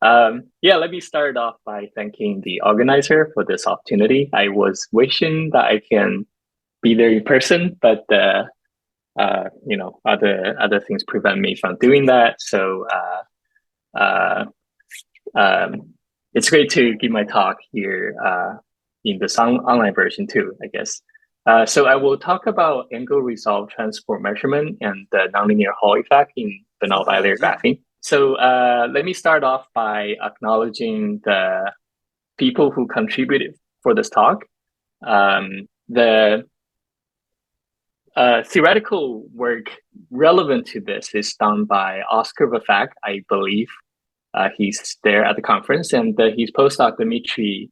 Yeah, let me start off by thanking the organizer for this opportunity. I was wishing that I can be there in person, but other things prevent me from doing that. So uh, um, it's great to give my talk here in this online version too, I guess. So I will talk about angle resolve transport measurement and the nonlinear Hall effect in Bernal bilayer graphene. So let me start off by acknowledging the people who contributed for this talk. The theoretical work relevant to this is done by Oscar Vafak, I believe. He's there at the conference, and his postdoc Dmitry.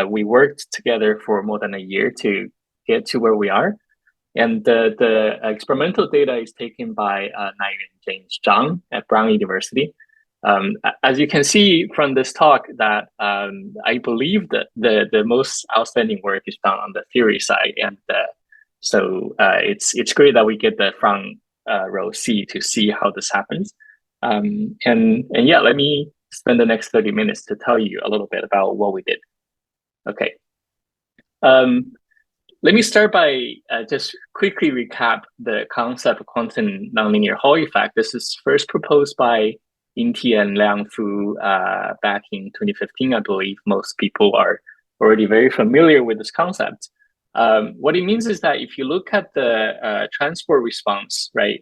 We worked together for more than a year to get to where we are. And the experimental data is taken by Nayan James Zhang at Brown University. As you can see from this talk, that I believe that the most outstanding work is done on the theory side, and so it's great that we get the front row seat to see how this happens. And yeah, let me spend the next 30 minutes to tell you a little bit about what we did. Okay. Let me start by just quickly recap the concept of quantum nonlinear Hall effect. This is first proposed by Inti and Liang Fu back in 2015. I believe most people are already very familiar with this concept. What it means is that if you look at the transport response, right,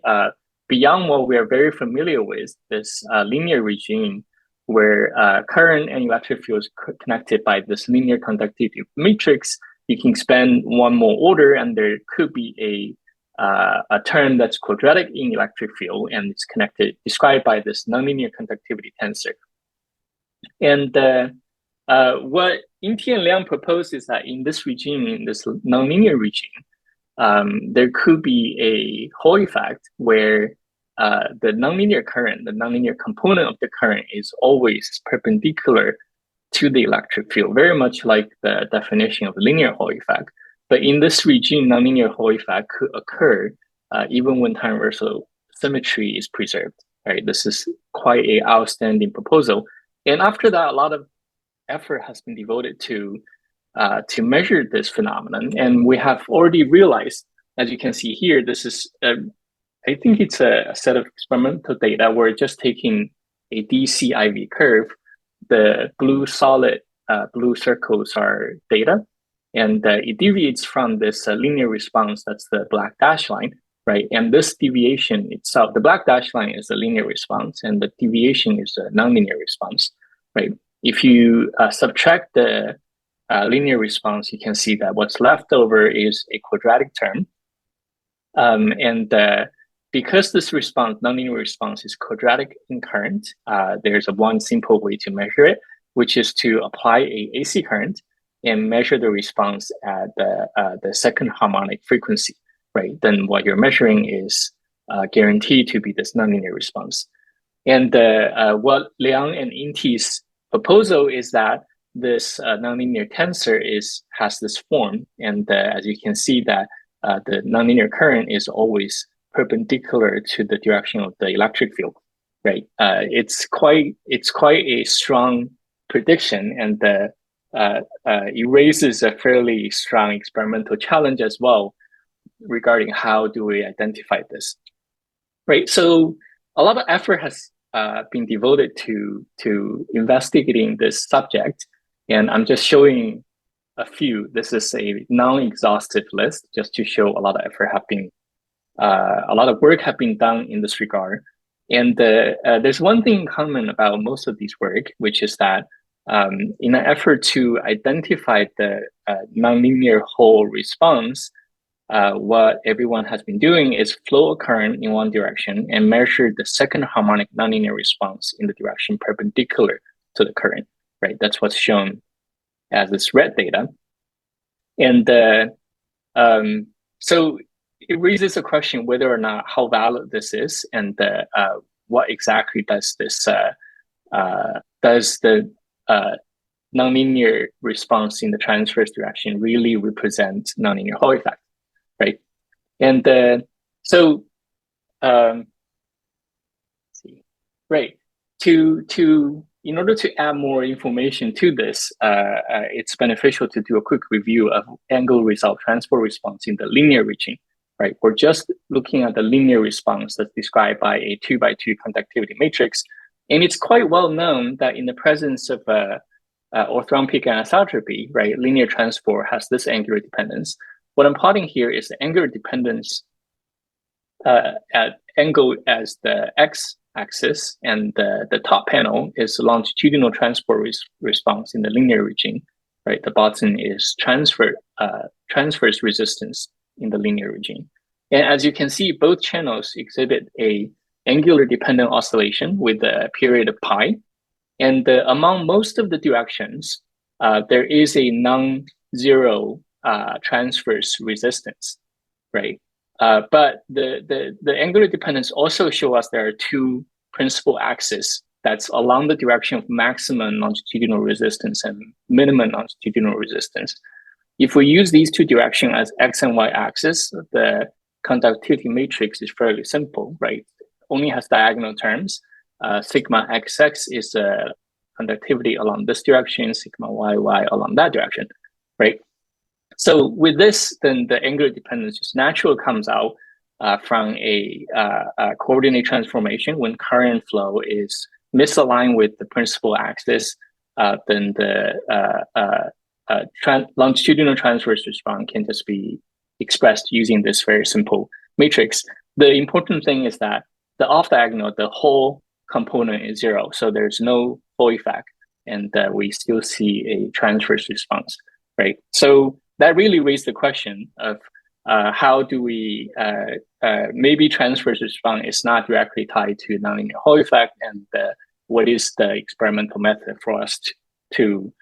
beyond what we are very familiar with, this linear regime where current and electric fields connected by this linear conductivity matrix, you can expand one more order, and there could be a term that's quadratic in electric field, and it's described by this nonlinear conductivity tensor. And what Inti and Liang proposed is that in this regime, in this nonlinear regime, there could be a Hall effect where the nonlinear current, the nonlinear component of the current, is always perpendicular to the electric field, very much like the definition of linear Hall effect. But in this regime, nonlinear Hall effect could occur even when time reversal symmetry is preserved. Right, this is quite an outstanding proposal. And after that, a lot of effort has been devoted to measure this phenomenon, and we have already realized, as you can see here, this is I think it's a set of experimental data. We're just taking a DC IV curve. The blue solid, blue circles are data, and it deviates from this linear response. That's the black dash line, right? And this deviation itself, the black dash line is the linear response, and the deviation is a nonlinear response, right? If you subtract the linear response, you can see that what's left over is a quadratic term. Because this response, nonlinear response, is quadratic in current, there's one simple way to measure it, which is to apply a AC current and measure the response at the second harmonic frequency, right? Then what you're measuring is guaranteed to be this nonlinear response. And what Liang and Inti's proposal is that this nonlinear tensor has this form, and as you can see that the nonlinear current is always perpendicular to the direction of the electric field, right? It's quite a strong prediction, and it raises a fairly strong experimental challenge as well regarding how do we identify this, right? So a lot of effort has been devoted to investigating this subject, and I'm just showing a few. This is a non-exhaustive list just to show a lot of effort have been a lot of work have been done in this regard. And there's one thing in common about most of these work, which is that in an effort to identify the nonlinear Hall response, what everyone has been doing is flow a current in one direction and measure the second harmonic nonlinear response in the direction perpendicular to the current, right? That's what's shown as this red data. And so it raises a question whether or not how valid this is, and what exactly does this does the nonlinear response in the transverse direction really represent nonlinear Hall effect, right? And so let's see, right. in order to add more information to this, it's beneficial to do a quick review of angle result transfer response in the linear region, right? We're just looking at the linear response that's described by a 2x2 conductivity matrix. And it's quite well known that in the presence of orthorhombic anisotropy, right, linear transport has this angular dependence. What I'm plotting here is the angular dependence at angle as the x-axis, and the top panel is longitudinal transport response in the linear region, right? The bottom is transverse resistance in the linear region. And as you can see, both channels exhibit a angular dependent oscillation with a period of pi. And among most of the directions, there is a non-zero transverse resistance, right? But the angular dependence also show us there are two principal axes that's along the direction of maximum longitudinal resistance and minimum longitudinal resistance. If we use these two directions as x and y axis, the conductivity matrix is fairly simple, right? Only has diagonal terms. Sigma xx is conductivity along this direction, sigma yy along that direction, right? So with this, then the angular dependence just naturally comes out from a coordinate transformation. When current flow is misaligned with the principal axis, then the longitudinal transverse response can just be expressed using this very simple matrix. The important thing is that the off diagonal, the whole component is zero, so there's no Hall effect, and we still see a transverse response, right? So that really raised the question of how do we, maybe transverse response is not directly tied to nonlinear Hall effect, and what is the experimental method for us to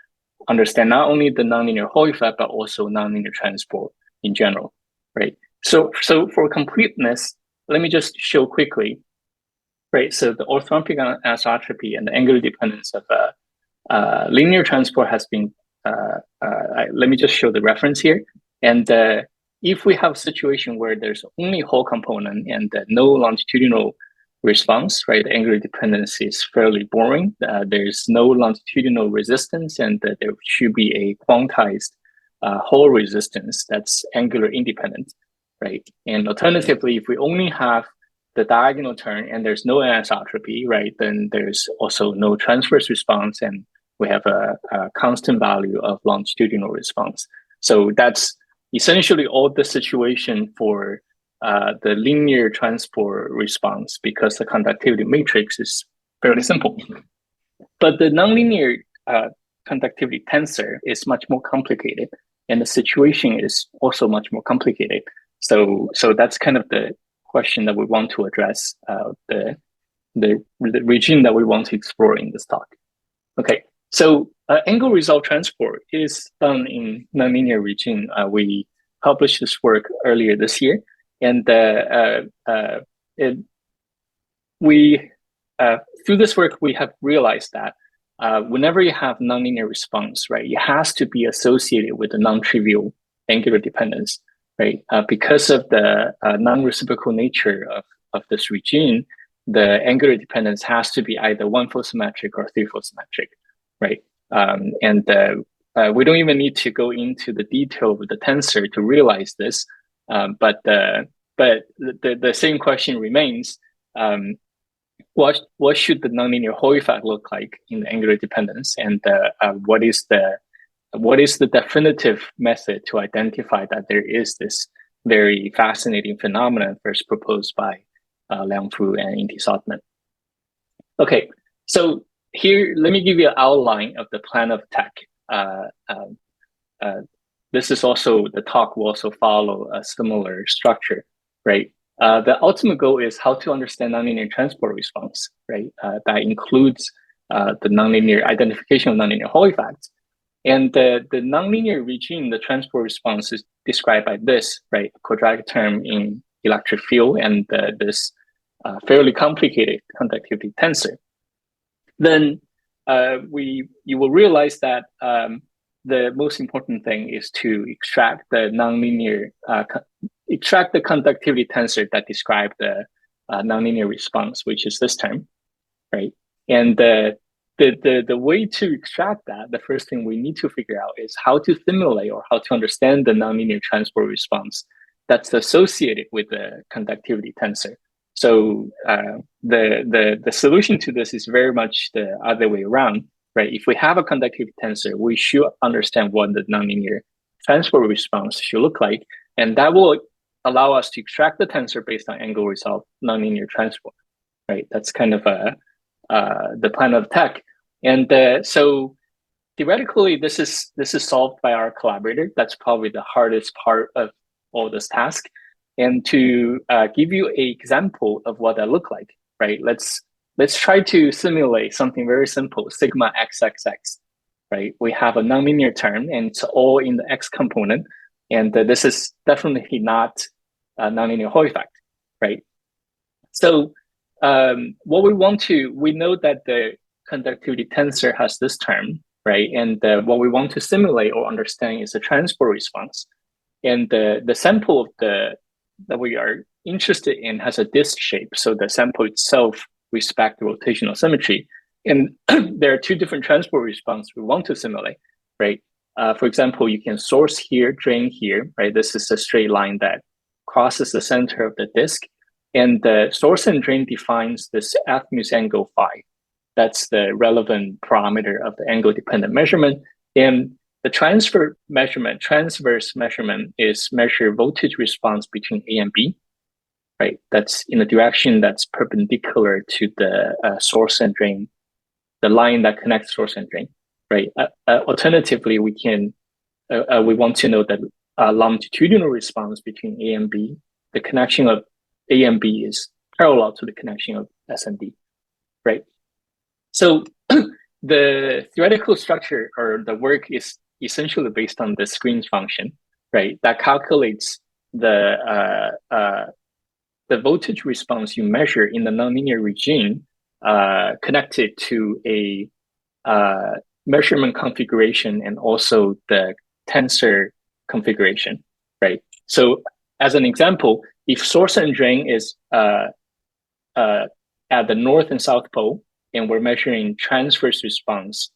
understand not only the nonlinear Hall effect, but also nonlinear transport in general, right? So for completeness, let me just show quickly, right? So the orthorhombic anisotropy and the angular dependence of linear transport has been, let me just show the reference here. And if we have a situation where there's only Hall component and no longitudinal response, right, the angular dependence is fairly boring. There's no longitudinal resistance, and there should be a quantized Hall resistance that's angular independent, right? And alternatively, if we only have the diagonal turn and there's no anisotropy, right, then there's also no transverse response, and we have a constant value of longitudinal response. So that's essentially all the situation for the linear transport response, because the conductivity matrix is fairly simple. But the nonlinear conductivity tensor is much more complicated, and the situation is also much more complicated. So that's kind of the question that we want to address, the region that we want to explore in this talk. Okay, so angle result transport is done in nonlinear region. We published this work earlier this year, and through this work we have realized that whenever you have nonlinear response, right, it has to be associated with a non-trivial angular dependence, right? Because of the non-reciprocal nature of this regime, the angular dependence has to be either one-fold symmetric or three-fold symmetric, right? And we don't even need to go into the detail of the tensor to realize this, but the same question remains: what should the nonlinear Hall effect look like in the angular dependence, and what is the definitive method to identify that there is this very fascinating phenomenon first proposed by Liang Fu and Inti Sodman? Okay, so here, let me give you an outline of the plan of attack. This is also, the talk will also follow a similar structure, right? The ultimate goal is how to understand nonlinear transport response, right? That includes the nonlinear identification of nonlinear Hall effects. And the nonlinear regime, the transport response, is described by this, right? Quadratic term in electric field and this fairly complicated conductivity tensor. Then you will realize that the most important thing is to extract the nonlinear, extract the conductivity tensor that describe the nonlinear response, which is this term, right? And the way to extract that, the first thing we need to figure out is how to simulate or how to understand the nonlinear transport response that's associated with the conductivity tensor. So the solution to this is very much the other way around, right? If we have a conductivity tensor, we should understand what the nonlinear transport response should look like, and that will allow us to extract the tensor based on angle resolved nonlinear transport, right? That's kind of the plan of attack. And so theoretically, this is solved by our collaborator. That's probably the hardest part of all this task. And to give you an example of what that look like, right? Let's try to simulate something very simple, sigma xxx, right? We have a nonlinear term, and it's all in the x component. And this is definitely not a nonlinear Hall effect, right? So what we know that the conductivity tensor has this term, right? And what we want to simulate or understand is the transport response. And the sample of that we are interested in has a disk shape. So the sample itself respects the rotational symmetry. And there are two different transport response we want to simulate, right? For example, you can source here, drain here, right? This is a straight line that crosses the center of the disk. And the source and drain defines this F mu angle phi. That's the relevant parameter of the angle dependent measurement. And the transverse measurement is measure voltage response between A and B, right? That's in a direction that's perpendicular to the source and drain, the line that connects source and drain, right? Alternatively, we want to know that longitudinal response between A and B, the connection of A and B is parallel to the connection of S and D, right? So the theoretical structure or the work is essentially based on the screens function, right? That calculates the voltage response you measure in the nonlinear regime connected to a measurement configuration and also the tensor configuration, right? So as an example, if source and drain is at the north and south pole, and we're measuring transverse response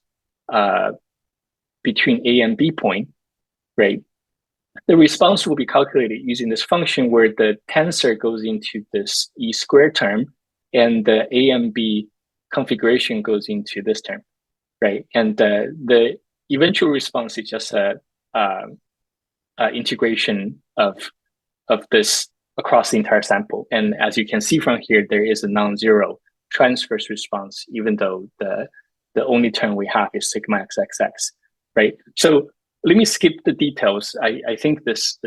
between A and B point, right? The response will be calculated using this function where the tensor goes into this E squared term, and the A and B configuration goes into this term, right? And the eventual response is just a integration of this across the entire sample. And as you can see from here, there is a non-zero transverse response, even though the only term we have is sigma xxx, right? So let me skip the details. I think this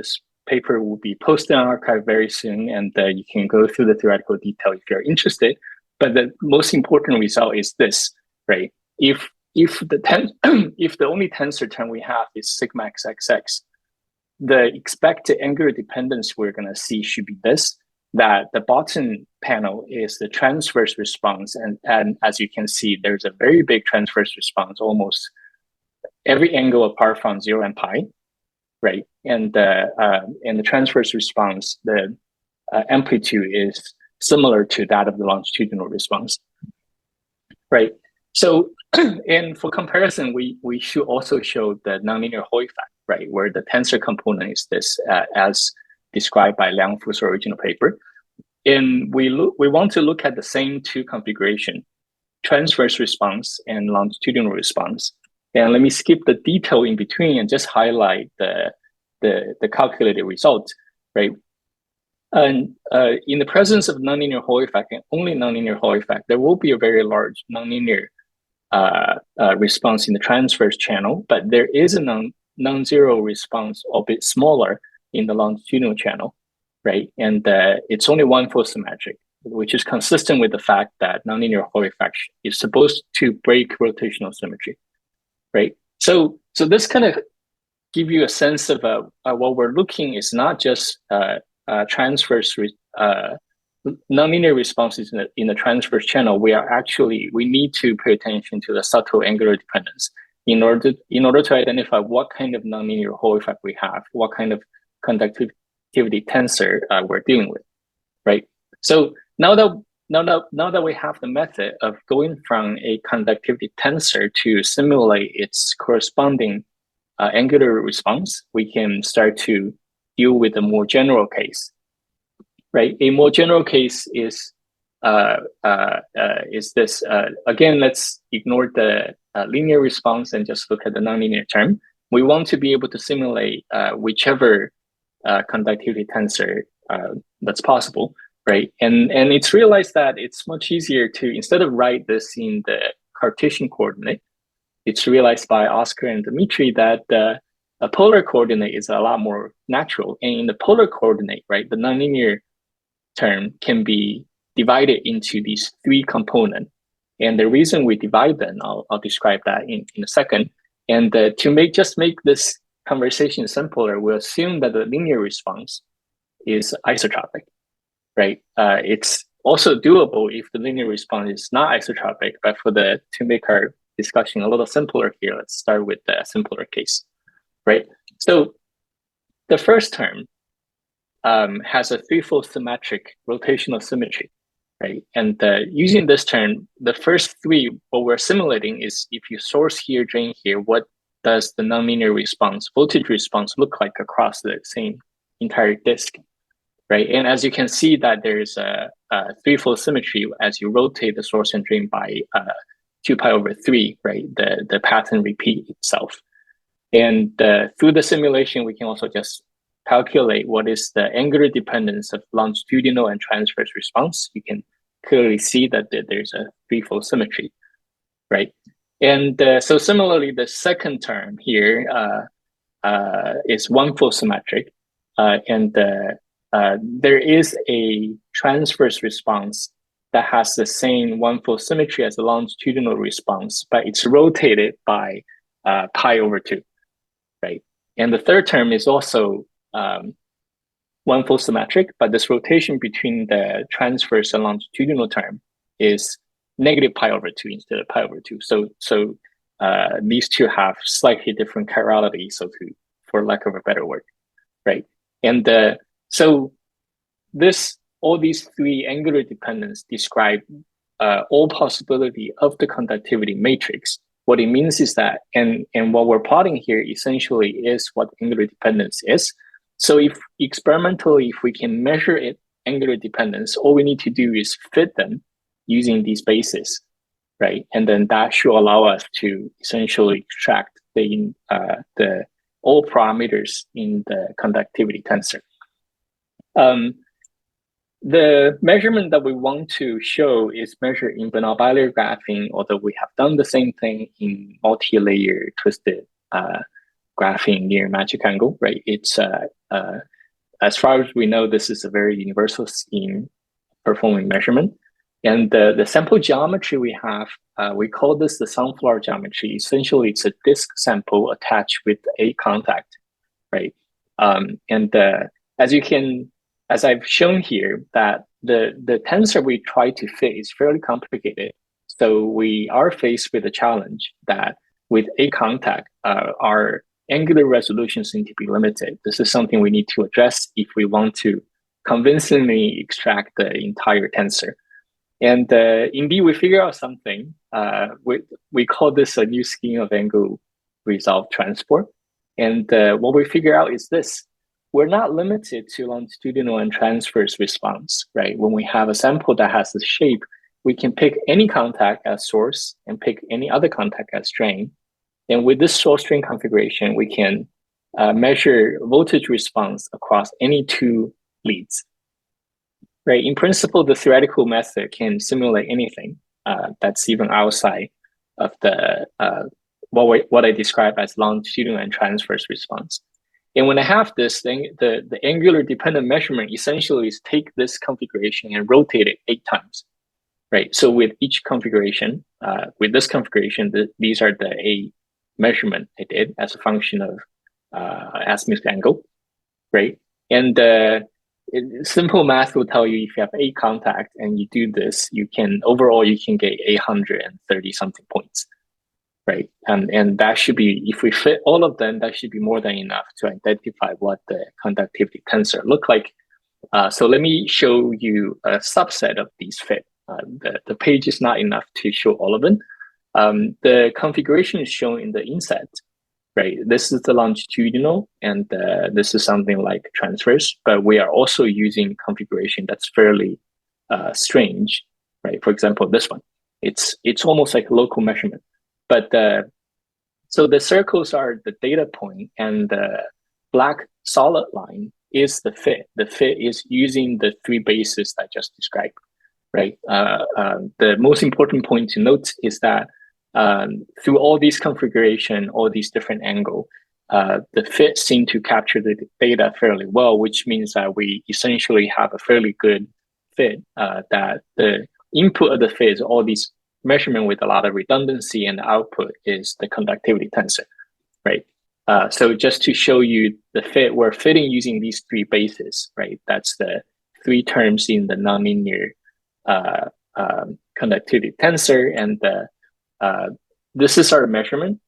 paper will be posted on arXiv very soon, and you can go through the theoretical detail if you're interested. But the most important result is this, right? If the only tensor term we have is sigma xxx, the expected angular dependence we're going to see should be this, that the bottom panel is the transverse response. And as you can see, there's a very big transverse response, almost every angle apart from 0 and pi, right? And the transverse response, the amplitude is similar to that of the longitudinal response, right? So, and for comparison, we should also show the nonlinear Hall effect, right? Where the tensor component is this, as described by Liang Fu's original paper. And we want to look at the same two configuration, transverse response and longitudinal response. And let me skip the detail in between and just highlight the calculated result, right? And in the presence of nonlinear Hall effect and only nonlinear Hall effect, there will be a very large nonlinear response in the transverse channel, but there is a non-zero response, albeit smaller, in the longitudinal channel, right? And it's only one-fold symmetric, which is consistent with the fact that nonlinear Hall effect is supposed to break rotational symmetry, right? So this kind of give you a sense of what we're looking is not just transverse nonlinear responses in the transverse channel. We need to pay attention to the subtle angular dependence in order to identify what kind of nonlinear Hall effect we have, what kind of conductivity tensor we're dealing with, right? So now that now that we have the method of going from a conductivity tensor to simulate its corresponding angular response, we can start to deal with a more general case, right? A more general case is this. Again, let's ignore the linear response and just look at the nonlinear term. We want to be able to simulate whichever conductivity tensor that's possible, right? And it's realized that it's much easier to, instead of write this in the Cartesian coordinate, it's realized by Oscar and Dmitry that a polar coordinate is a lot more natural. And in the polar coordinate, right, the nonlinear term can be divided into these three components. And the reason we divide them, I'll describe that in a second. And to make this conversation simpler, we'll assume that the linear response is isotropic, right? It's also doable if the linear response is not isotropic, but to make our discussion a little simpler here, let's start with the simpler case, right? So the first term has a threefold symmetric rotational symmetry, right? And using this term, the first three, what we're simulating is if you source here, drain here, what does the nonlinear response, voltage response look like across the same entire disk, right? And as you can see that there's a threefold symmetry as you rotate the source and drain by 2 pi over 3, right? The pattern repeat itself. And through the simulation, we can also just calculate what is the angular dependence of longitudinal and transverse response. You can clearly see that there's a threefold symmetry, right? And so similarly, the second term here is one-fold symmetric, and there is a transverse response that has the same one-fold symmetry as the longitudinal response, but it's rotated by pi over 2, right? And the third term is also one-fold symmetric, but this rotation between the transverse and longitudinal term is negative pi over 2 instead of pi over 2. So these two have slightly different chirality, for lack of a better word, right? And so all these three angular dependence describe all possibility of the conductivity matrix. What it means is that, and what we're plotting here essentially is what angular dependence is. So if experimentally, if we can measure angular dependence, all we need to do is fit them using these bases, right? And then that should allow us to essentially extract the all parameters in the conductivity tensor. The measurement that we want to show is measured in Bernal Bilayer graphene, although we have done the same thing in multi-layer twisted graphene near magic angle, right? It's as far as we know, this is a very universal scheme performing measurement. And the sample geometry we have, we call this the sunflower geometry. Essentially, it's a disk sample attached with a contact, right? As I've shown here, that the tensor we try to fit is fairly complicated. So we are faced with a challenge that with a contact, our angular resolutions need to be limited. This is something we need to address if we want to convincingly extract the entire tensor. And indeed, we figure out something. We call this a new scheme of angle resolved transport. And what we figure out is this. We're not limited to longitudinal and transverse response, right? When we have a sample that has this shape, we can pick any contact as source and pick any other contact as drain. And with this source drain configuration, we can measure voltage response across any two leads, right? In principle, the theoretical method can simulate anything that's even outside of the what I describe as longitudinal and transverse response. And when I have this thing, the angular dependent measurement essentially is take this configuration and rotate it 8 times, right? So with each configuration, with this configuration, these are the 8 measurement I did as a function of azimuth angle, right? And simple math will tell you if you have 8 contacts and you do this, overall you can get 830 something points. Right, and that should be, if we fit all of them, that should be more than enough to identify what the conductivity tensor look like. So let me show you a subset of these fit. the page is not enough to show all of them. The configuration is shown in the inset, right? This is the longitudinal, and this is something like transverse, but we are also using configuration that's fairly strange, right? For example, this one, it's almost like a local measurement, but so the circles are the data point, and the black solid line is the fit. The fit is using the three bases I just described, right? The most important point to note is that through all these configuration, all these different angle, the fit seem to capture the data fairly well, which means that we essentially have a fairly good fit, that the input of the fit is all these measurement with a lot of redundancy, and the output is the conductivity tensor, right? So just to show you the fit, we're fitting using these three bases, right? That's the three terms in the nonlinear conductivity tensor, and this is our measurement.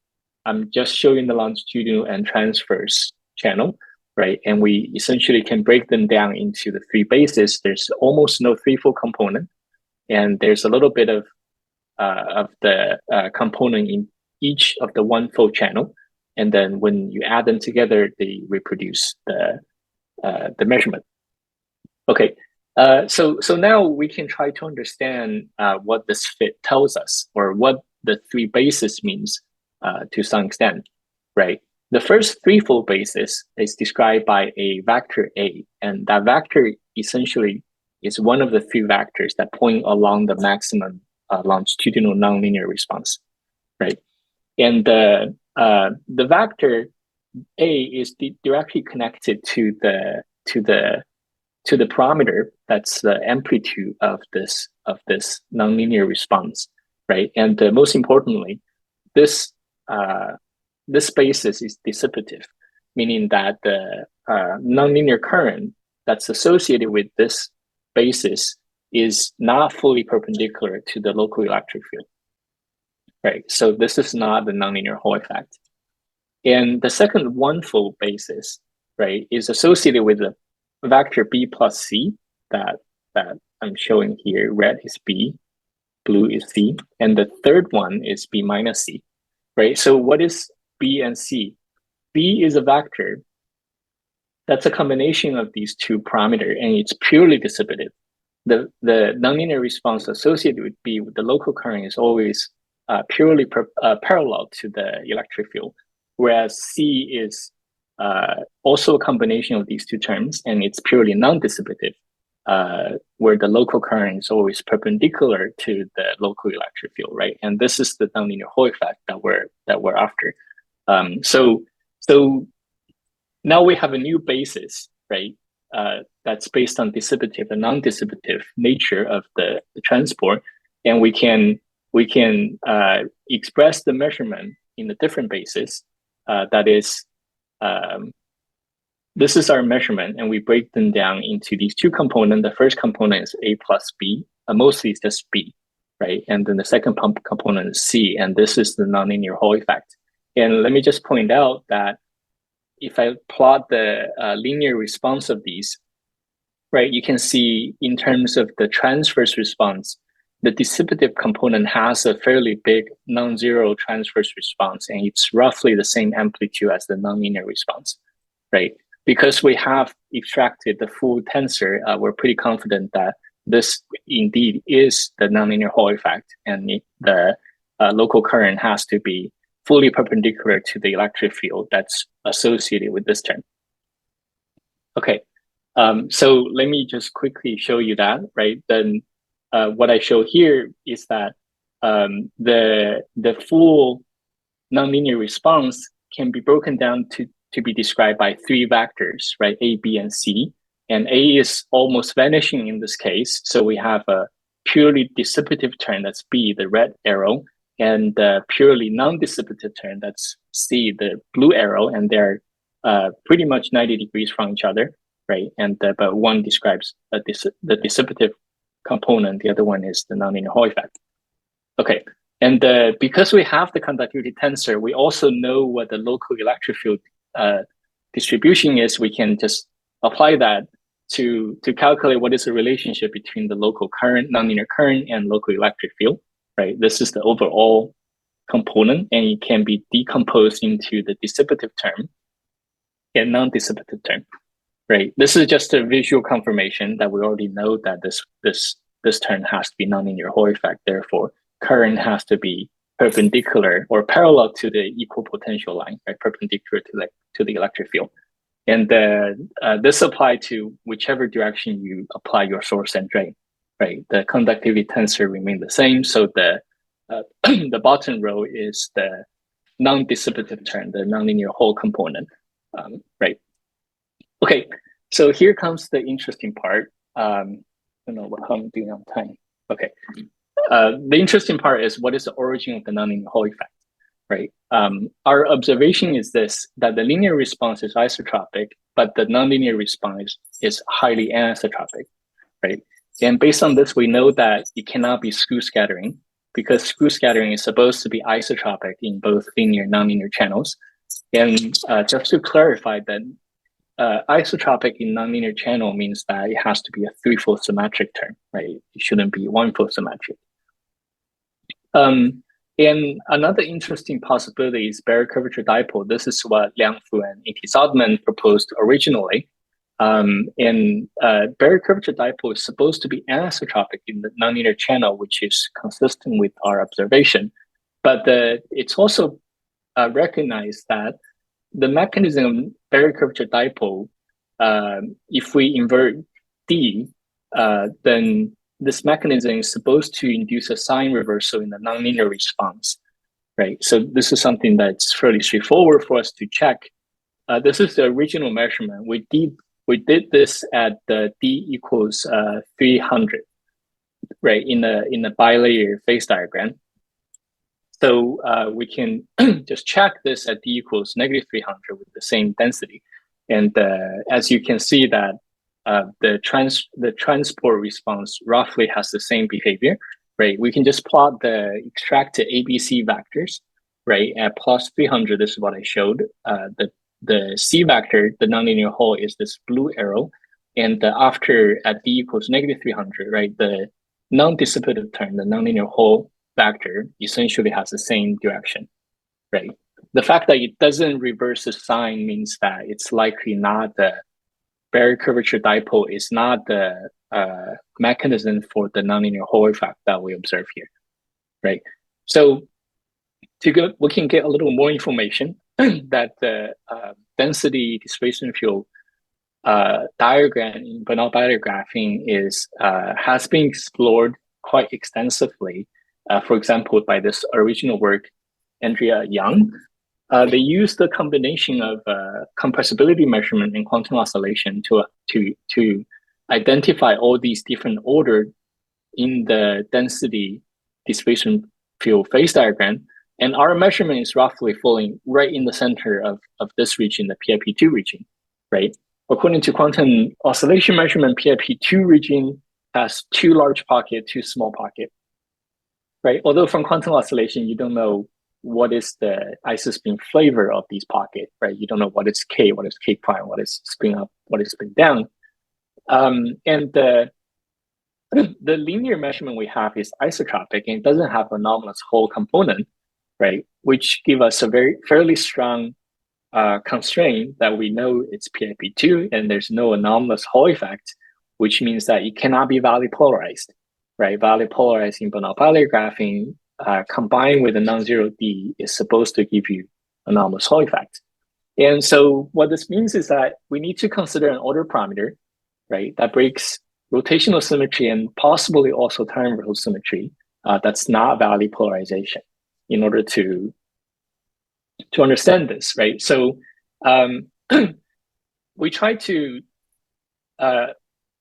I'm just showing the longitudinal and transverse channel, right? And we essentially can break them down into the three bases. There's almost no threefold component, and there's a little bit of the component in each of the one-fold channel. And then when you add them together, they reproduce the measurement. Okay, so now we can try to understand what this fit tells us, or what the three bases means to some extent, right? The first threefold basis is described by a vector A, and that vector essentially is one of the three vectors that point along the maximum longitudinal nonlinear response, right? And the vector A is directly connected to the parameter that's the amplitude of this nonlinear response, right? And most importantly, this basis is dissipative, meaning that the nonlinear current that's associated with this basis is not fully perpendicular to the local electric field, right? So this is not the nonlinear Hall effect. And the second one-fold basis, right, is associated with the vector B plus C that I'm showing here. Red is B, blue is C, and the third one is B minus C, right? So what is B and C? B is a vector that's a combination of these two parameters, and it's purely dissipative. The nonlinear response associated with B, with the local current, is always purely parallel to the electric field, whereas C is also a combination of these two terms, and it's purely non-dissipative, where the local current is always perpendicular to the local electric field, right? And this is the nonlinear Hall effect that we're after. So now we have a new basis, right? That's based on dissipative and non-dissipative nature of the transport, and we can express the measurement in a different basis. That is, this is our measurement, and we break them down into these two components. The first component is A plus B, mostly it's just B, right? And then the second component is C, and this is the nonlinear Hall effect. And let me just point out that if I plot the linear response of these, right, you can see in terms of the transverse response, the dissipative component has a fairly big non-zero transverse response, and it's roughly the same amplitude as the nonlinear response, right? Because we have extracted the full tensor, we're pretty confident that this indeed is the nonlinear Hall effect, and the local current has to be fully perpendicular to the electric field that's associated with this term. Okay, so let me just quickly show you that, right? Then what I show here is that the full nonlinear response can be broken down to be described by three vectors, right? A, B, and C. And A is almost vanishing in this case. So we have a purely dissipative term, that's B, the red arrow, and the purely non-dissipative term, that's C, the blue arrow, and they're pretty much 90 degrees from each other, right? And but one describes the dissipative component, the other one is the nonlinear Hall effect. Okay, and because we have the conductivity tensor, we also know what the local electric field distribution is. We can just apply that to calculate what is the relationship between the local current, nonlinear current, and local electric field, right? This is the overall component, and it can be decomposed into the dissipative term and non-dissipative term, right? This is just a visual confirmation that we already know that this term has to be nonlinear Hall effect. Therefore, current has to be perpendicular or parallel to the equal potential line, right? Perpendicular to the electric field. And this applies to whichever direction you apply your source and drain, right? The conductivity tensor remain the same. So the the bottom row is the non-dissipative term, the nonlinear Hall component, right? Okay, so here comes the interesting part. I don't know how I'm doing on time. Okay, the interesting part is what is the origin of the nonlinear Hall effect, right? Our observation is this, that the linear response is isotropic, but the nonlinear response is highly anisotropic, right? And based on this, we know that it cannot be skew scattering, because skew scattering is supposed to be isotropic in both linear and nonlinear channels. And just to clarify that, isotropic in nonlinear channel means that it has to be a threefold symmetric term, right? It shouldn't be one-fold symmetric. And another interesting possibility is Bayer curvature dipole. This is what Liangfu and A.T. Zodman proposed originally. And Bayer curvature dipole is supposed to be anisotropic in the nonlinear channel, which is consistent with our observation. But it's also recognized that the mechanism of Bayer curvature dipole, if we invert D, then this mechanism is supposed to induce a sign reversal in the nonlinear response, right? So this is something that's fairly straightforward for us to check. This is the original measurement. We did this at the D equals 300, right, in a bilayer phase diagram. So we can just check this at D equals negative 300 with the same density. And as you can see that the transport response roughly has the same behavior, right? We can just plot the extracted ABC vectors, right? At plus 300, this is what I showed. The C vector, the nonlinear Hall, is this blue arrow. And after at D equals negative 300, right? The non-dissipative term, the nonlinear Hall vector, essentially has the same direction, right? The fact that it doesn't reverse the sign means that it's likely not the Bayer curvature dipole is not the mechanism for the nonlinear Hall effect that we observe here, right? So we can get a little more information that the density displacement field diagram in Bernal Bilayer graphene has been explored quite extensively. For example, by this original work, Andrea Young. They used the combination of compressibility measurement and quantum oscillation to identify all these different order in the density displacement field phase diagram. And our measurement is roughly falling right in the center of this region, the PIP2 region, right? According to quantum oscillation measurement, PIP2 region has 2 large pocket, 2 small pocket, right? Although from quantum oscillation, you don't know what is the isospin flavor of these pockets, right? You don't know what is K, what is K prime, what is spin up, what is spin down. And the linear measurement we have is isotropic and it doesn't have anomalous Hall component, right? Which give us a fairly strong constraint that we know it's PIP2 and there's no anomalous Hall effect, which means that it cannot be valley polarized, right? Valley polarized in Bernal Bilayer graphene combined with a non-zero D is supposed to give you anomalous Hall effect. And so what this means is that we need to consider an order parameter, right, that breaks rotational symmetry and possibly also time reversal symmetry that's not valley polarization in order to understand this, right? So we try to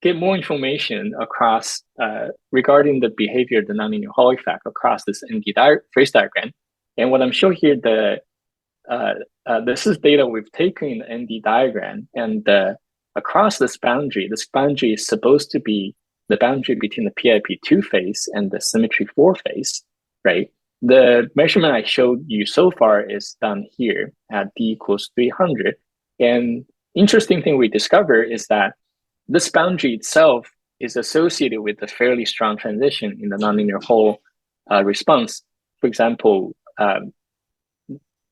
get more information across regarding the behavior of the nonlinear Hall effect across this ND phase diagram. And what I'm showing here, this is data we've taken in the ND diagram, and across this boundary is supposed to be the boundary between the PIP2 phase and the symmetry 4 phase, right? The measurement I showed you so far is done here at D equals 300. And interesting thing we discovered is that this boundary itself is associated with a fairly strong transition in the nonlinear Hall response. For example,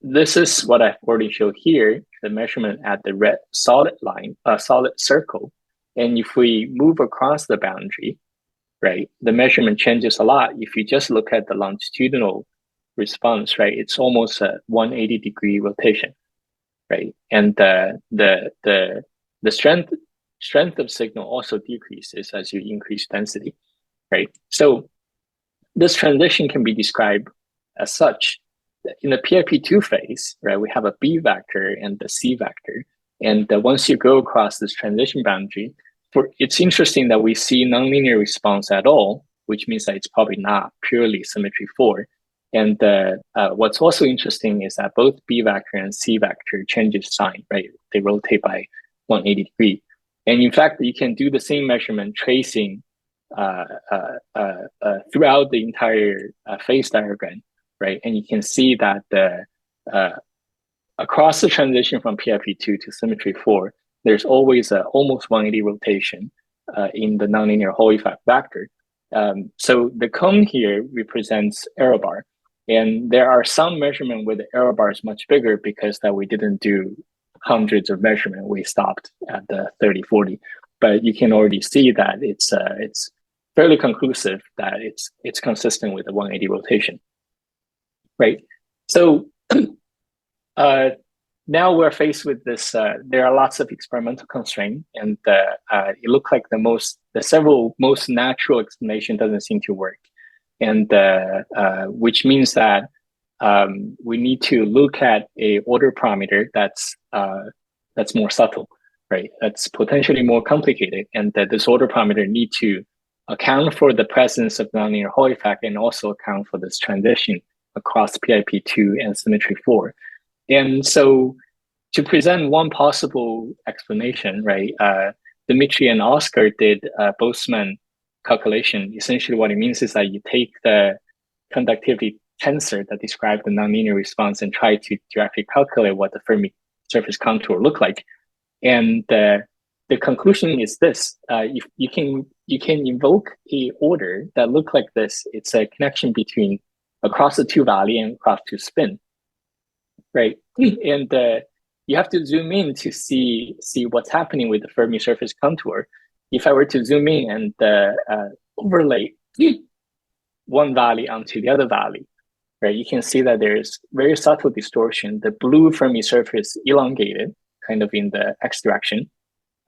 this is what I've already showed here, the measurement at the red solid line, solid circle. And if we move across the boundary, right, the measurement changes a lot. If you just look at the longitudinal response, right, it's almost a 180-degree rotation, right? And the strength of signal also decreases as you increase density, right? So this transition can be described as such. In the PIP2 phase, right, we have a B vector and the C vector. And once you go across this transition boundary, it's interesting that we see nonlinear response at all, which means that it's probably not purely symmetry 4. And what's also interesting is that both B vector and C vector changes sign, right? They rotate by 180 degrees. And in fact, you can do the same measurement tracing throughout the entire phase diagram, right? And you can see that across the transition from PIP2 to symmetry 4, there's always a almost 180 rotation in the nonlinear Hall effect vector. So the cone here represents error bar. And there are some measurement where the error bar is much bigger because that we didn't do hundreds of measurement. We stopped at the 30, 40. But you can already see that it's fairly conclusive that it's consistent with the 180 rotation. Right. So now we're faced with this. There are lots of experimental constraints, and it looked like the several most natural explanation doesn't seem to work, and which means that we need to look at a order parameter that's more subtle, right? That's potentially more complicated, and that this order parameter need to account for the presence of nonlinear Hall effect and also account for this transition across PIP2 and symmetry 4. And so to present one possible explanation, right, Dmitry and Oscar did Boltzmann calculation. Essentially what it means is that you take the conductivity tensor that describes the nonlinear response and try to directly calculate what the Fermi surface contour look like. And the conclusion is this: if you can invoke a order that look like this. It's a connection between across the two valley and across two spin, right? And you have to zoom in to see what's happening with the Fermi surface contour. If I were to zoom in and overlay one valley onto the other valley, right, you can see that there's very subtle distortion. The blue Fermi surface elongated, kind of in the x direction,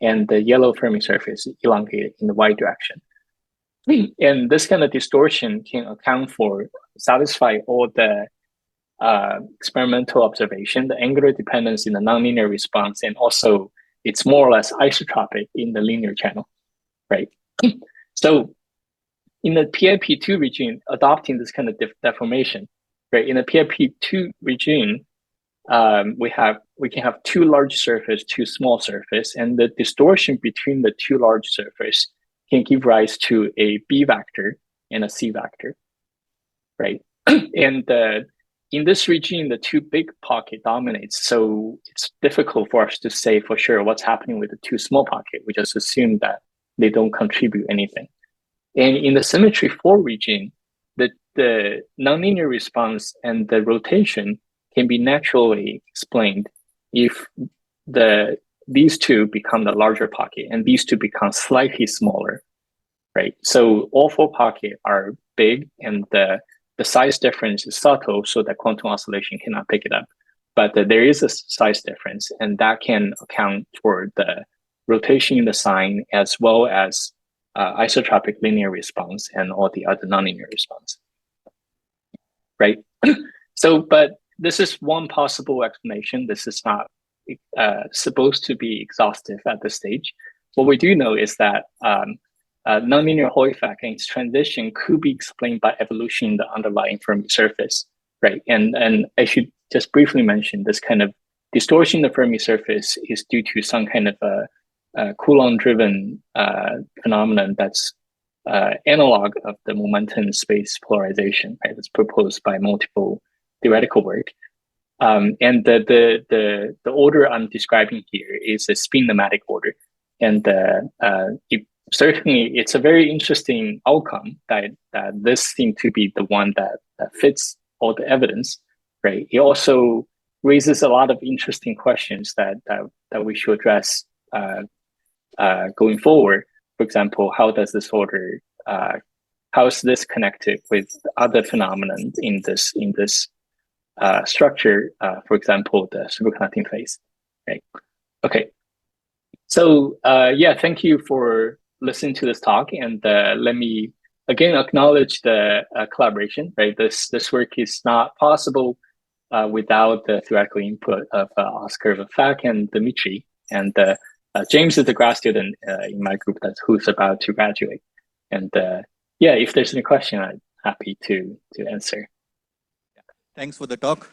and the yellow Fermi surface elongated in the y direction. And this kind of distortion can satisfy all the experimental observation, the angular dependence in the nonlinear response, and also it's more or less isotropic in the linear channel, right? So in the PIP2 regime, adopting this kind of deformation, right? In the PIP2 regime, we can have two large surface, two small surface, and the distortion between the two large surface can give rise to a B vector and a C vector, right? And in this regime, the two big pocket dominates, so it's difficult for us to say for sure what's happening with the two small pocket. We just assume that they don't contribute anything. And in the symmetry 4 regime, the nonlinear response and the rotation can be naturally explained if these two become the larger pocket and these two become slightly smaller, right? So all four pockets are big and the size difference is subtle, so that quantum oscillation cannot pick it up. But there is a size difference, and that can account for the rotation in the sign as well as isotropic linear response and all the other nonlinear response, right? So, but this is one possible explanation. This is not supposed to be exhaustive at this stage. What we do know is that nonlinear Hall effect and its transition could be explained by evolution in the underlying Fermi surface, right? And I should just briefly mention this kind of distortion in the Fermi surface is due to some kind of a Coulomb-driven phenomenon that's analog of the momentum space polarization, right? That's proposed by multiple theoretical work. And the order I'm describing here is a spin-nematic order. And certainly, it's a very interesting outcome that this seemed to be the one that fits all the evidence, right? It also raises a lot of interesting questions that we should address going forward. For example, how does this order, how is this connected with other phenomena in this structure? For example, the superconducting phase, right? Okay. So yeah, thank you for listening to this talk, and let me again acknowledge the collaboration. Right, this work is not possible without the theoretical input of Oscar Vafak and Dmitry, and James is a grad student in my group who's about to graduate. And yeah, if there's any question, I'm happy to answer. Thanks for the talk.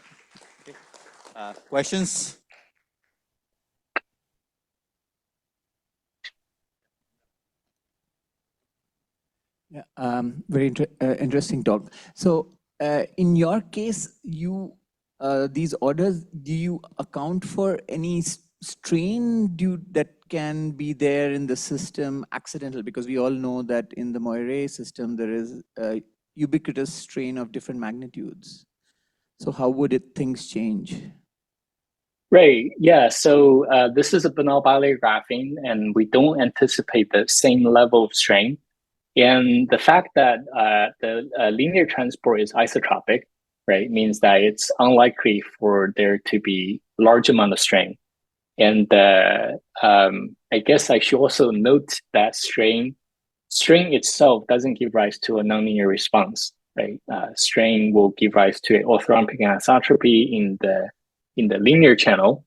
Okay. Questions? Yeah, very interesting talk. So in your case, these orders, do you account for any strain that can be there in the system accidental? Because we all know that in the Moiré system, there is a ubiquitous strain of different magnitudes. So how would things change? Right. Yeah. So this is a Bernal Bilayer graphene, and we don't anticipate the same level of strain. And the fact that the linear transport is isotropic, right, means that it's unlikely for there to be large amount of strain. And I guess I should also note that strain itself doesn't give rise to a nonlinear response, right? Strain will give rise to orthorhombic anisotropy in the linear channel,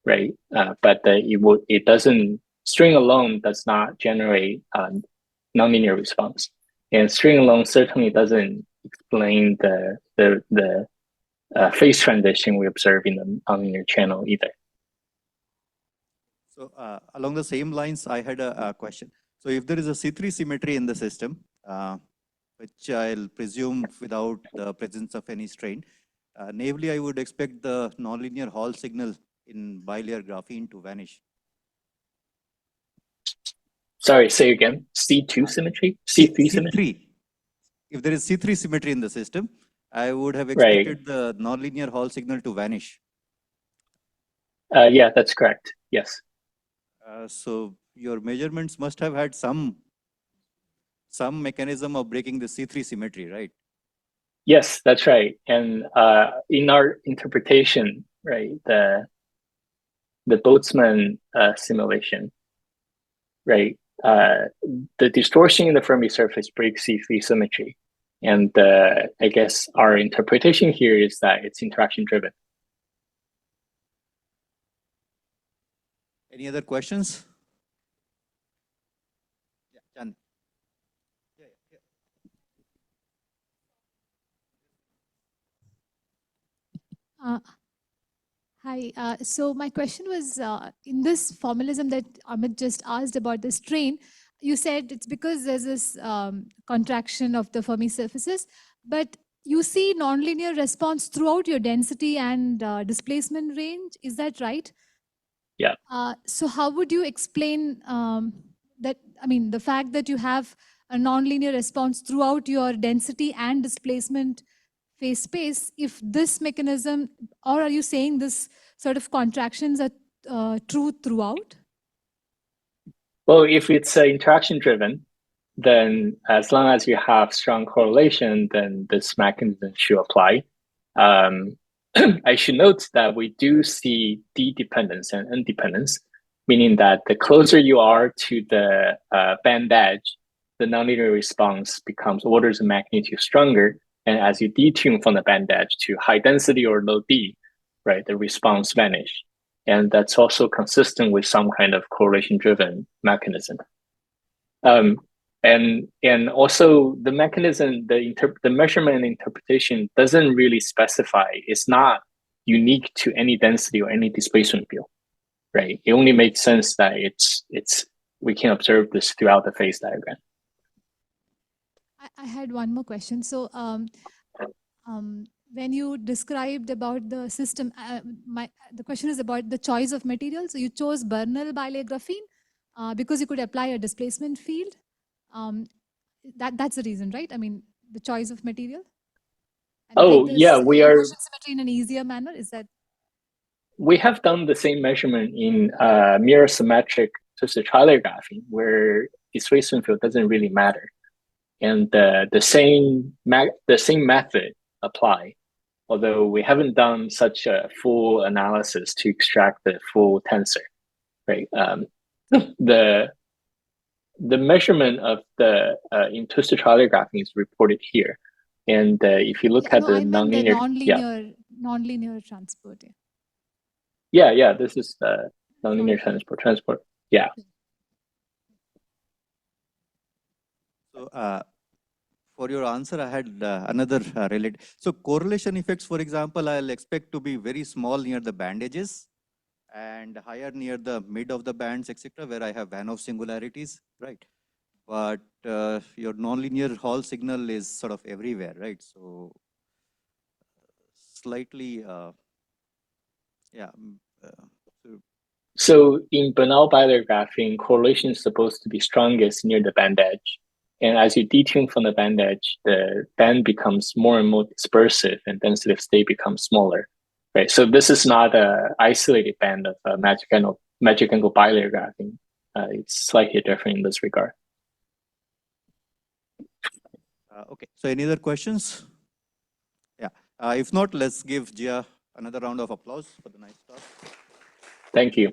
right? But it doesn't. String alone does not generate a nonlinear response, and string alone certainly doesn't explain the phase transition we observe in the nonlinear channel either. So along the same lines, I had a question. So if there is a C3 symmetry in the system, which I'll presume without the presence of any strain, naively I would expect the nonlinear Hall signal in bilayer graphene to vanish. Sorry, say again. C2 symmetry? C3 symmetry? If there is C3 symmetry in the system, I would have expected the nonlinear Hall signal to vanish. Yeah, that's correct. Yes. So your measurements must have had some mechanism of breaking the C3 symmetry, right? Yes, that's right. And in our interpretation, right, the Boltzmann simulation, right, the distortion in the Fermi surface breaks C3 symmetry. And I guess our interpretation here is that it's interaction driven. Any other questions? Yeah, Chandni. Hi, so my question was, in this formalism that Amit just asked about the strain, you said it's because there's this contraction of the Fermi surfaces, but you see nonlinear response throughout your density and displacement range. Is that right? Yeah. So how would you explain that, I mean, the fact that you have a nonlinear response throughout your density and displacement phase space, if this mechanism, or are you saying this sort of contractions are true throughout? Well, if it's interaction driven, then as long as you have strong correlation, then this mechanism should apply. I should note that we do see D-dependence and N-dependence, meaning that the closer you are to the band edge, the nonlinear response becomes orders of magnitude stronger. And as you detune from the band edge to high density or low D, right, the response vanishes. And that's also consistent with some kind of correlation-driven mechanism. And also the mechanism, the measurement interpretation doesn't really specify. It's not unique to any density or any displacement field, right? It only makes sense that we can observe this throughout the phase diagram. I had one more question. So when you described about the system, the question is about the choice of material. So you chose Bernal bilayer graphene because you could apply a displacement field. That's the reason, right? I mean, the choice of material. And Oh, get this yeah, we are. motion symmetry in an easier manner. Is that? We have done the same measurement in mirror symmetric twisted trilayer graphene, where displacement field doesn't really matter, and the same method apply. Although we haven't done such a full analysis to extract the full tensor, right? The measurement of the in twisted trilayer graphene is reported here, and if you look at the I meant the nonlinear, nonlinear transport. yeah, this is the nonlinear transport, yeah. So for your answer, I had another related. So correlation effects, for example, I'll expect to be very small near the band edges and higher near the mid of the bands, etc., where I have Van-Hoff singularities, right? But your nonlinear Hall signal is sort of everywhere, right? So slightly, yeah. So in Bernal bilayer graphene, correlation is supposed to be strongest near the band edge. And as you detune from the band edge, the band becomes more and more dispersive and density of state becomes smaller, right? So this is not an isolated band of magic angle bilayer graphene. It's slightly different in this regard. Okay, so any other questions? Yeah, if not, let's give Jia another round of applause for the nice talk. Thank you.